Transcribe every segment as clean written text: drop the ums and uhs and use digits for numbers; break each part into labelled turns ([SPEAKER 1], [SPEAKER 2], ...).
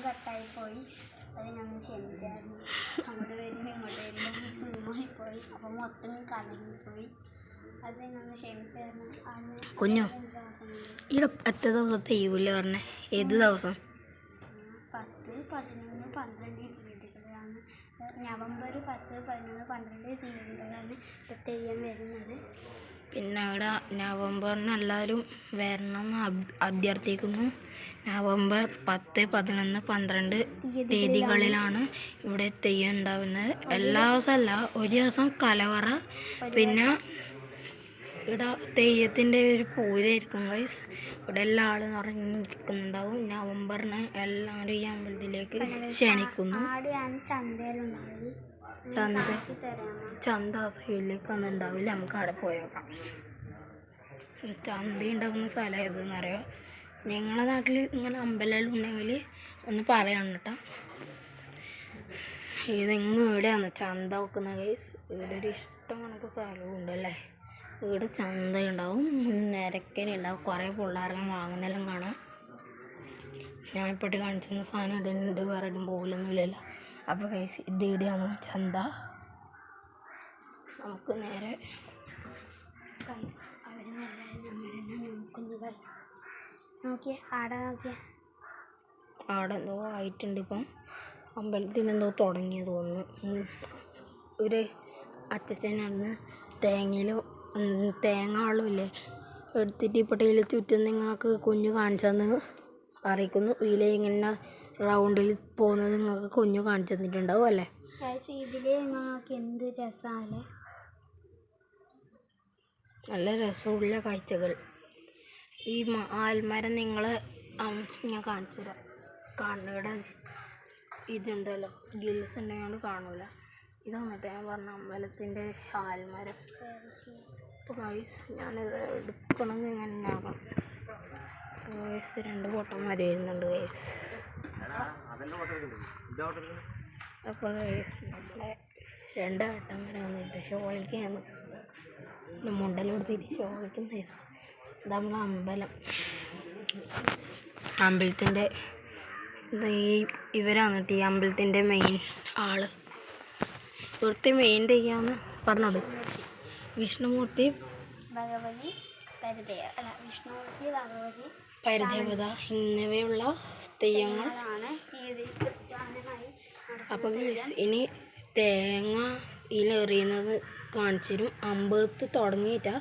[SPEAKER 1] കട്ടായി പോയി. അത് ഞങ്ങൾ ക്ഷമിച്ചായിരുന്നു. അങ്ങോട്ട് വരുമ്പോൾ ഇങ്ങോട്ട് വരുമ്പോൾ സൂമായി പോയി. അപ്പോൾ മൊത്തം കലങ്ങിപ്പോയി. അത് ഞങ്ങൾ ക്ഷമിച്ചായിരുന്നു.
[SPEAKER 2] കുഞ്ഞു ഇവിടെ എത്ര ദിവസത്തെ തെയ്യൂല പറഞ്ഞേ? ഏത് ദിവസം?
[SPEAKER 1] 10, 11, 12 തീയതികളാണ്. നവംബർ 10, 11, 12 തീയതികളാണ് ഇപ്പോൾ തെയ്യം വരുന്നത്.
[SPEAKER 2] പിന്നെ ഇവിടെ നവംബറിന് എല്ലാവരും വരണം എന്ന് അഭ്യർത്ഥിക്കുന്നു. നവംബർ 10, 11, 12 തീയതികളിലാണ് ഇവിടെ തെയ്യം ഉണ്ടാവുന്നത്. എല്ലാ ദിവസവും അല്ല, ഒരു ദിവസം കലവറ, പിന്നെ ഇവിടെ തെയ്യത്തിൻ്റെ ഒരു പൂരമായിരിക്കും ഗൈസ്. ഇവിടെ എല്ലാ ആളും നിറഞ്ഞിരിക്കുന്നുണ്ടാവും. നവംബറിന് എല്ലാവരും ഈ അമ്പലത്തിലേക്ക് ക്ഷണിക്കുന്നു. ചന്ത സൈഡിലേക്ക് ഒന്നും ഉണ്ടാവില്ല, നമുക്ക് അവിടെ പോയേക്കാം. ചന്ത ഉണ്ടാകുന്ന സ്ഥലം ഏതെന്ന് അറിയാം? നിങ്ങളുടെ നാട്ടിൽ ഇങ്ങനെ അമ്പലം ഉണ്ടെങ്കിൽ ഒന്ന് പറയണം കേട്ടോ. ഇതെങ്ങും ഇവിടെയാണ് ചന്ത വെക്കുന്ന ഗൈസ്. ഇവിടെ ഒരു ഇഷ്ടം കണക്ക് സ്ഥലവും ഉണ്ടല്ലേ. ഇവിടെ ചന്ത ഉണ്ടാവും, നിരക്കലുണ്ടാവും, കുറേ പിള്ളേരെല്ലാം വാങ്ങുന്നതെല്ലാം കാണാം. ഞാൻ ഇപ്പോഴത്തെ കാണിച്ചിരുന്ന സാധനം ഇടുന്നുണ്ട്, വേറെ ഇടും പോലൊന്നുമില്ലല്ലോ. അപ്പോൾ ഗൈസ് ഇത് ഇവിടെയാണ് ചന്ത. നമുക്ക് നേരെ അവിടെ എന്തോ ആയിട്ടുണ്ട്. ഇപ്പം അമ്പലത്തിൽ എന്തോ തുടങ്ങി തോന്നുന്നു. ഒരു അച്ഛനാണ് തേങ്ങ വെള്ളമില്ലേ എടുത്തിട്ട് ഇപ്പോഴത്തേൽ ചുറ്റും നിങ്ങൾക്ക് കുഞ്ഞു കാണിച്ചെന്ന് അറിയിക്കുന്നു. ഇതിൽ ഇങ്ങനെ റൗണ്ടിൽ പോകുന്നത് നിങ്ങൾക്ക് കുഞ്ഞു കാണിച്ചു തന്നിട്ടുണ്ടാവും അല്ലേ?
[SPEAKER 1] ഇതിൽ നിങ്ങൾക്ക് എന്ത് രസമല്ലേ,
[SPEAKER 2] നല്ല രസമുള്ള കാഴ്ചകൾ. ഈ ആൽമരം നിങ്ങൾ ഞാൻ കാണിച്ചു തരാം. കാണുന്നവിടെ ഇതുണ്ടല്ലോ, ഗിൽസ് ഉണ്ടെങ്കിൽ കാണൂല. ഇതാണ് കേട്ടോ ഞാൻ പറഞ്ഞ അമ്പലത്തിൻ്റെ ആൽമരം. അപ്പോൾ ഗൈസ് ഞാനിത് എടുക്കണമെങ്കിൽ ഇങ്ങനെ ആകണം. ഗൈസ് 2 പൊട്ടന്മാർ വരുന്നുണ്ട് ഗൈസ്. അപ്പോൾ ഗൈസ് നമ്മളെ 2 ഏട്ടന്മാർ വന്നിട്ട് ഷോളിക്കാണ് മുണ്ടൽ കൊടുത്തിട്ട് ഷോളിക്കുന്ന ഗൈസ്. ഇത് നമ്മളെ അമ്പലത്തിൻ്റെ ഇവരാണ് കേട്ടോ ഈ അമ്പലത്തിൻ്റെ മെയിൻ ആള്. ഇവിടുത്തെ മെയിൻ തെയ്യാന്ന് പറഞ്ഞോളൂ. വിഷ്ണുമൂർത്തി
[SPEAKER 1] ഭഗവതി
[SPEAKER 2] പരിദേവത എന്നിവയുള്ള തെയ്യങ്ങളാണ്. അപ്പോൾ ഇനി തേങ്ങ ഇതിലെറിയുന്നത് കാണിച്ചു തരും. 50 തുടങ്ങിയിട്ട്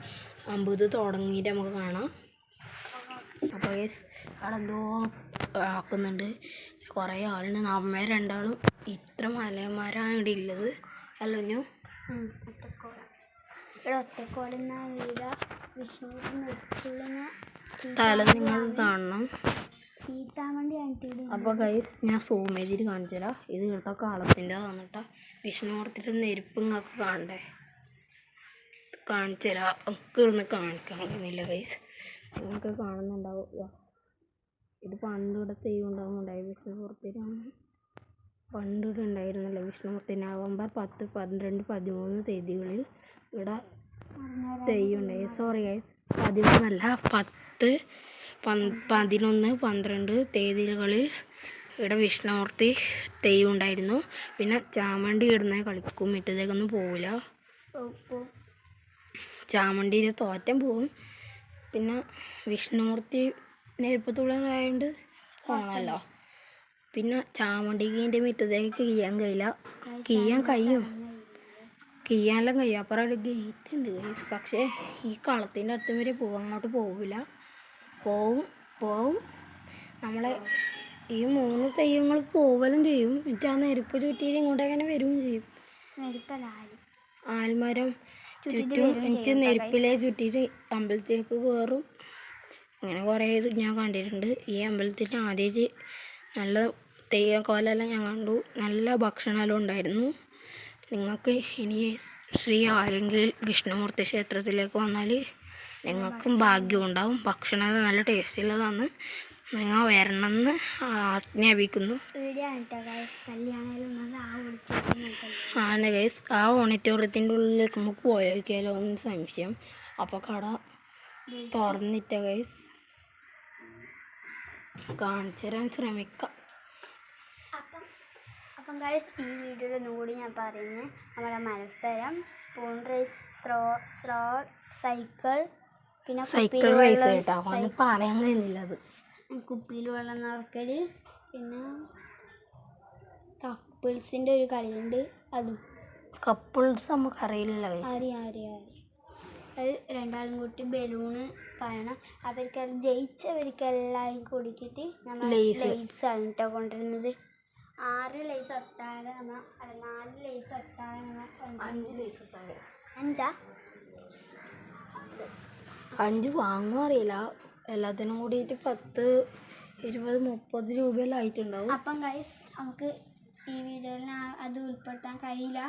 [SPEAKER 2] നമുക്ക് കാണാം. അപ്പോൾ അവിടെ എന്തോ ആക്കുന്നുണ്ട്, കുറേ ആളുണ്ട്. നമ്മ 2 ആളും ഇത്ര മലയന്മാരാണ് ഇവിടെ ഉള്ളത് അല്ലോ. സ്ഥലം നിങ്ങൾ കാണണം. അപ്പോൾ ഗൈസ് ഞാൻ സൂം ചെയ്തിട്ട് കാണിച്ചു തരാം. ഇത് ഇവിടുത്തെ കാളത്തിൻ്റെ വന്നിട്ടാ വിഷ്ണുമൂർത്തിയുടെ നെരുപ്പ് നിങ്ങൾക്ക് കാണണ്ടേ, കാണിച്ചു തരാം. ഒക്കെ ഇവിടുന്ന് കാണിക്കാൻ കഴിയുന്നില്ല ഗൈസ്, നിങ്ങൾക്ക് കാണുന്നുണ്ടാവുക. ഇത് പണ്ട് ഇവിടെ തെയ്യം ഉണ്ടാവുന്നുണ്ടായി വിഷ്ണുമൂർത്തിയിലാണ്. പണ്ട് ഇവിടെ ഉണ്ടായിരുന്നല്ലോ വിഷ്ണുമൂർത്തി. നവംബർ 10, 12, 13 തീയതികളിൽ ഇവിടെ തെയ്യം ഉണ്ടായി. സോറി ഗൈസ്, 13 അല്ല, 10, 11, 12 തീയതികളിൽ ഇവിടെ വിഷ്ണുമൂർത്തി തെയ്യം ഉണ്ടായിരുന്നു. പിന്നെ ചാമണ്ടി ഇടുന്ന കളിക്കും, മുറ്റത്തേക്കൊന്നും പോവില്ല. ചാമണ്ടിയിൽ തോറ്റം പോവും. പിന്നെ വിഷ്ണുമൂർത്തി നെരുപ്പത്തുള്ളതായതുകൊണ്ട് പോകണമല്ലോ. പിന്നെ ചാമണ്ടിൻ്റെ മുറ്റത്തേക്ക് കീയാൻ കഴിയില്ല. കീയാനെല്ലാം കഴിയും. അപ്പുറം ഒരു ഗേറ്റ് ഉണ്ട് ഗൈസ്. പക്ഷേ ഈ കളത്തിൻ്റെ അടുത്ത് വരെ പോകും, അങ്ങോട്ട് പോവില്ല. പോവും നമ്മളെ ഈ 3 തെയ്യങ്ങൾ പോവലും ചെയ്യും. എന്നിട്ട് ആ നെരുപ്പ് ചുറ്റിയിട്ട് ഇങ്ങോട്ട് അങ്ങനെ വരികയും ചെയ്യും. ആൽമരം ചുറ്റും എനിക്ക് നെരുപ്പിലെ ചുറ്റിയിട്ട് അമ്പലത്തിലേക്ക് കയറും. അങ്ങനെ കുറേ ഇത് ഞാൻ കണ്ടിട്ടുണ്ട്. ഈ അമ്പലത്തിൽ ആദ്യമായിട്ട് നല്ല തെയ്യക്കോലെല്ലാം ഞാൻ കണ്ടു. നല്ല ഭക്ഷണമെല്ലാം ഉണ്ടായിരുന്നു. നിങ്ങൾക്ക് ഇനി ശ്രീ അല്ലെങ്കിൽ വിഷ്ണുമൂർത്തി ക്ഷേത്രത്തിലേക്ക് വന്നാൽ നിങ്ങൾക്കും ഭാഗ്യമുണ്ടാവും. ഭക്ഷണം നല്ല ടേസ്റ്റുള്ളതാണ്. നിങ്ങൾ വരണമെന്ന് ആജ്ഞാപിക്കുന്നു. ആണ് ഗൈസ്, ആ ഓഡിറ്റോറിയത്തിൻ്റെ ഉള്ളിലേക്ക് നമുക്ക് പോയേക്കാലോ എന്ന് സംശയം. അപ്പോൾ കട തുറന്നിട്ട ഗൈസ് കാണിച്ചു തരാൻ ശ്രമിക്കാം.
[SPEAKER 1] അപ്പം ഗൈസ് ഈ വീഡിയോയിൽ ഒന്നുകൂടി ഞാൻ പറയുന്നത് നമ്മളെ മത്സരം സ്പൂൺ റേസ് സ്ലോ സൈക്കിൾ പിന്നെ
[SPEAKER 2] സൈക്കിൾ റേസ് കേട്ടോ പറയാൻ കഴിയുന്നില്ല അത്
[SPEAKER 1] കുപ്പിയിൽ വെള്ളം നിറക്കൽ പിന്നെ കപ്പിൾസിൻ്റെ ഒരു കളിയുണ്ട് അതും
[SPEAKER 2] കപ്പിൾസ് നമുക്കറിയില്ല
[SPEAKER 1] അറിയാം അത് രണ്ടാളും കൂട്ടി ബലൂണ് പറയണം അവർക്കെല്ലാം ജയിച്ചവർക്കെല്ലാം കൊടുത്തിട്ട് നമ്മൾ ലേസാണ് കേട്ടോ കൊണ്ടുവരുന്നത് 6 ലേസ് ഒട്ടാകെ നമ്മൾ 4 ലേസ് ഒട്ടാകെ നമ്മൾ 5 ലേസ് ഒട്ടാകെ
[SPEAKER 2] 5 വാങ്ങും അറിയില്ല എല്ലാത്തിനും കൂടിയിട്ട് 10, 20, 30 രൂപയെല്ലാം ആയിട്ടുണ്ടാവും.
[SPEAKER 1] അപ്പം ഗൈസ് നമുക്ക് ഈ വീഡിയോയിൽ അത് ഉൾപ്പെടുത്താൻ കഴിയില്ല.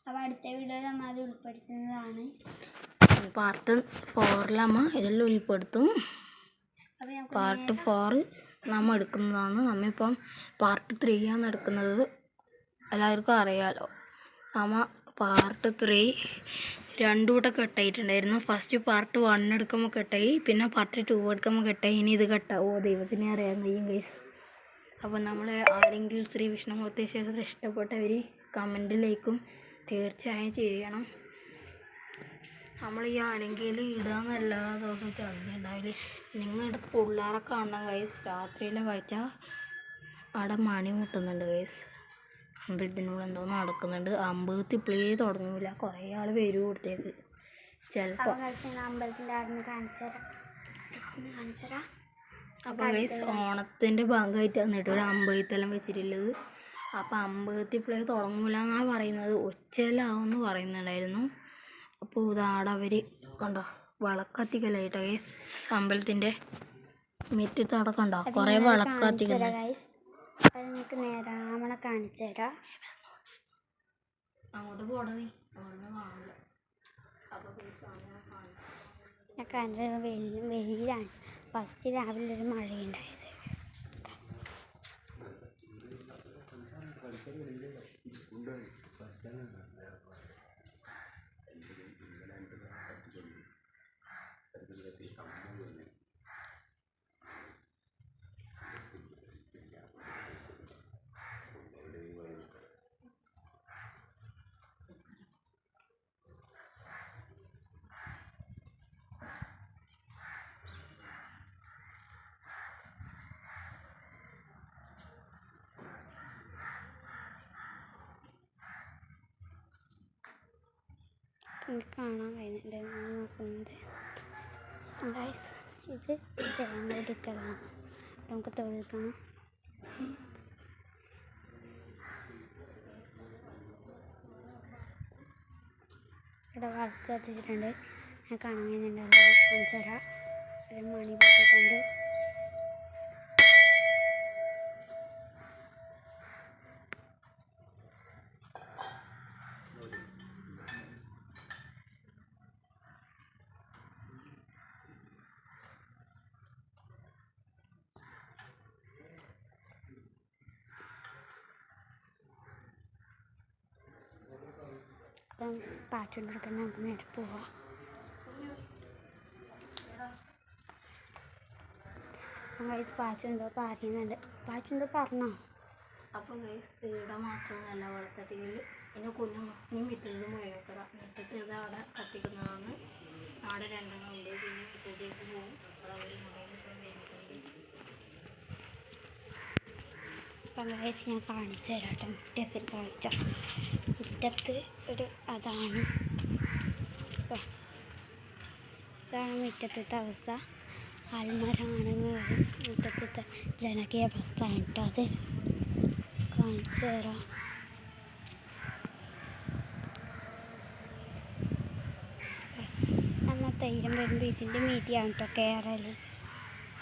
[SPEAKER 1] അപ്പോൾ അടുത്ത വീഡിയോയിൽ നമ്മൾ അത് ഉൾപ്പെടുത്തുന്നതാണ്.
[SPEAKER 2] പാർട്ട് 4 ഇതെല്ലാം ഉൾപ്പെടുത്തും. പാർട്ട് 4 നമ്മൾ എടുക്കുന്നതാണ്. നമ്മളിപ്പം പാർട്ട് 3 എടുക്കുന്നത്. എല്ലാവർക്കും അറിയാമല്ലോ. നമ്മൾ പാർട്ട് 3 2 കൂടെ കെട്ടായിട്ടുണ്ടായിരുന്നു. ഫസ്റ്റ് പാർട്ട് 1 എടുക്കുമ്പോൾ കെട്ടായി, പിന്നെ പാർട്ട് 2 എടുക്കുമ്പോൾ കെട്ടായി. ഇനി ഇത് കെട്ടാവോ ദൈവത്തിനെ അറിയാൻ കഴിയും ഗൈസ്. അപ്പോൾ നമ്മൾ ആരെങ്കിലും ശ്രീ വിഷ്ണുമൂർത്തി ക്ഷേത്രം ഇഷ്ടപ്പെട്ടവർ കമൻറ്റിലേക്കും തീർച്ചയായും ചെയ്യണം. നമ്മൾ ഈ ആരെങ്കിലും ഇടാന്ന് എല്ലാ ദിവസവും ചടഞ്ഞുണ്ടാവില്ല. നിങ്ങളുടെ പിള്ളേരെ കാണണം ഗൈസ്. രാത്രിയിലെ കഴിച്ചാൽ അവിടെ മണി മുട്ടുന്നുണ്ട് ഗൈസ്. അമ്പലത്തിനോട് എന്തോ നടക്കുന്നുണ്ട്. അമ്പലത്തിൽ പ്ലേ തുടങ്ങില്ല. കുറേ ആൾ വരും കൊടുത്തേക്ക് ചിലപ്പോൾ. അപ്പോൾ ഗൈസ് ഓണത്തിൻ്റെ ഭാഗമായിട്ടാണ് കേട്ടോ ഒരു അമ്പലത്തെല്ലാം വെച്ചിട്ടുള്ളത്. അപ്പോൾ അമ്പലത്തിൽ പ്ലേ തുടങ്ങില്ല എന്നാണ് പറയുന്നത്. ഉച്ചയിലാവുമെന്ന് പറയുന്നുണ്ടായിരുന്നു. അപ്പോൾ ഇതാടെ അവർ കണ്ടോ വിളക്കത്തിക്കലായിട്ടോ ഗൈസ്. അമ്പലത്തിൻ്റെ മുറ്റത്ത് അവിടെ കണ്ടോ കുറേ വിളക്കത്തിക്കല.
[SPEAKER 1] നമുക്ക് നേരെ നമ്മളെ കാണിച്ചു തരാം.
[SPEAKER 2] അങ്ങോട്ട് പോടാ നീ കാണില്ല.
[SPEAKER 1] ഞാൻ കണ്ടത് വെയിലാണ്. ഫസ്റ്റ് രാവിലെ ഒരു മഴയുണ്ടായത്. എനിക്ക് കാണാൻ കഴിയുന്നുണ്ട് നോക്കുന്നത്. ഗൈസ് ഇത് തേങ്ങ എടുക്കലാണ്. നമുക്ക് തൊഴിൽക്കണം. ഇവിടെ വിളക്ക് കത്തിച്ചിട്ടുണ്ട്. ഞാൻ കാണാൻ കഴിയുന്നുണ്ട്. കാണിച്ചു തരാം. ഒരു മണി പൊട്ടിയിട്ടുണ്ട്. അപ്പം പാച്ചുണ്ടെടുക്കാൻ നമുക്ക് നേരെ പോവാം. ഗൈസ് പാച്ചുണ്ടോ പറയുന്നുണ്ട്. പാച്ചുണ്ടോ പറഞ്ഞോ?
[SPEAKER 2] അപ്പോൾ ഗൈസ് ഇവിടെ മാത്രമല്ല വളർത്തത്തികൾ ഇനി കുഞ്ഞു നീ മിറ്റത്ത് പോയി വെക്കറ. മിറ്റത്ത് ഇത് അവിടെ കത്തിക്കുന്നതാണ്. അവിടെ 2 ഉണ്ട്. പിന്നെ മിറ്റത്തേക്ക് പോകും.
[SPEAKER 1] അപ്പം ഗൈസ് ഞാൻ കാണിച്ചു തരാട്ടെ മുറ്റത്തിൽ കാഴ്ച. മുറ്റത്ത് ഒരു ഇതാണ് മുറ്റത്തെ അവസ്ഥ. ആൽമരമാണ് മുറ്റത്തെ ജനകീയ അവസ്ഥയാണ് കേട്ടോ. അത് കാണിച്ചു തരാം. നമ്മൾ തൈരം വരുമ്പോൾ ഇതിൻ്റെ മീതിയാണ് കേട്ടോ കയറൽ.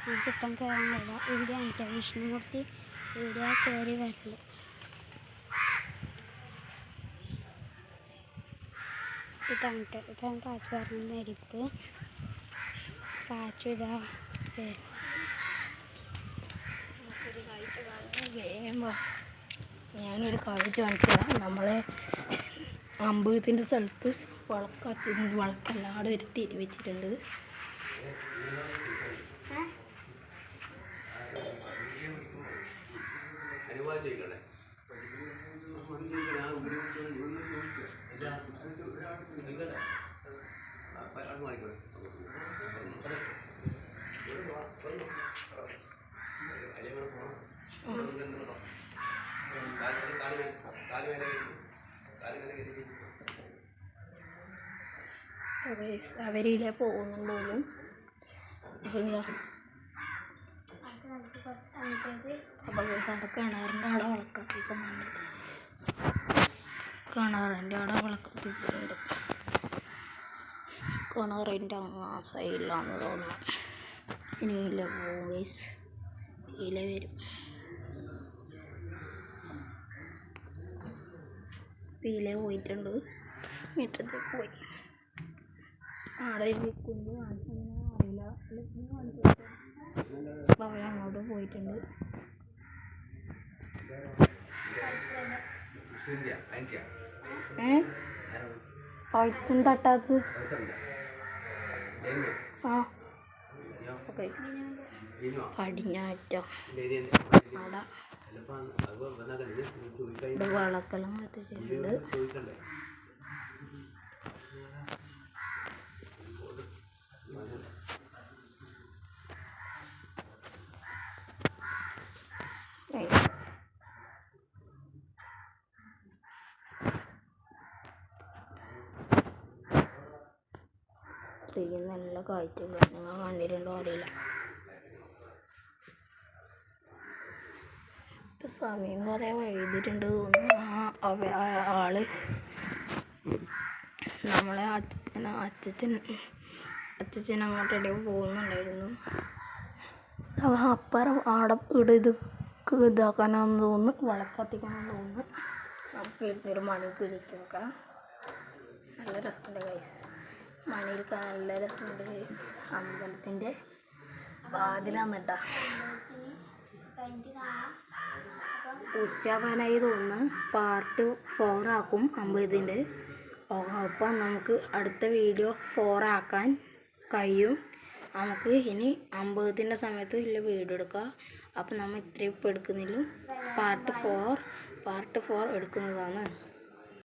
[SPEAKER 1] നമുക്കിപ്പം കയറാൻ കഴിയില്ല. ഇവിടെ കാണിച്ചാൽ വിഷ്ണുമൂർത്തി ഇവിടെ കയറി വരല്. ഇതാണ് പാച്ചു പറഞ്ഞ അരിപ്പ്. പാച്ചു ഇതാ
[SPEAKER 2] ഞാനൊരു കാഴ്ച കാണിച്ചു തരാം. നമ്മളെ അമ്പലത്തിൻ്റെ സ്ഥലത്ത് വിളക്കെല്ലാടെ വരുത്തി വെച്ചിട്ടുണ്ട്. അവരിലെ പോകുന്നുണ്ടോലും അപ്പോൾ അവിടെ കിണറിൻ്റെ അവിടെ വിളക്കത്തിക്കുന്നുണ്ട്. കിണറിൻ്റെ അവിടെ വിളക്കത്തിക്കുന്നുണ്ട്. കിണറിൻ്റെ അങ്ങ് ആ സൈഡിലാണെന്ന് തോന്നുന്നു. ഇനി ഇല പോകും ഗൈസ്, ഇല വരും. ഇല പോയിട്ടുണ്ട്, മുറ്റത്തേക്ക് പോയി. അവിടെ ഇരിക്കുന്നു അറിയില്ല. അപ്പോൾ അവരങ്ങോട്ട് പോയിട്ടുണ്ട്. പഴുത്തും തട്ടാത്ത ആ ഓക്കെ പടിഞ്ഞാറ്റ അവിടെ വളക്കെല്ലാം കത്തിച്ചിട്ടുണ്ട്. നല്ല കാറ്റുള്ള നിങ്ങൾ കണ്ടിട്ടുണ്ടോ അറിയില്ല. ഇപ്പം സമയം കുറേ വൈകിട്ടുണ്ട് തോന്നുന്നു. ആള് നമ്മളെ അച്ഛൻ അങ്ങോട്ടേക്ക് പോകുന്നുണ്ടായിരുന്നു. അപ്പുറം ആടെ ഇവിടെ ഇതാക്കാനാന്ന് തോന്നുന്നു, വിളക്കത്തിക്കാനാന്ന് തോന്നുന്നു. നമുക്ക് ഇരുന്നൊരു മണിക്ക് ഇരിക്കും നോക്കാം. നല്ല രസമുണ്ട് ഗൈസ്, മണിയിൽക്കാൻ നല്ല രസമുണ്ട് ഗൈസ്. അമ്പലത്തിൻ്റെ വാതിലാന്ന് കേട്ടാ. ഉച്ചയാവാനായി തോന്നുന്നു. പാർട്ട് 4 ആക്കും അമ്പലത്തിൻ്റെ. അപ്പം നമുക്ക് അടുത്ത വീഡിയോ 4 ആക്കാൻ കഴിയും. നമുക്ക് ഇനി അമ്പലത്തിൻ്റെ സമയത്ത് ഇല്ല വീഡിയോ എടുക്കാം. അപ്പം നമ്മൾ ഇത്രയും ഇപ്പം എടുക്കുന്നില്ല, പാർട്ട് 4 എടുക്കുന്നതാണ്.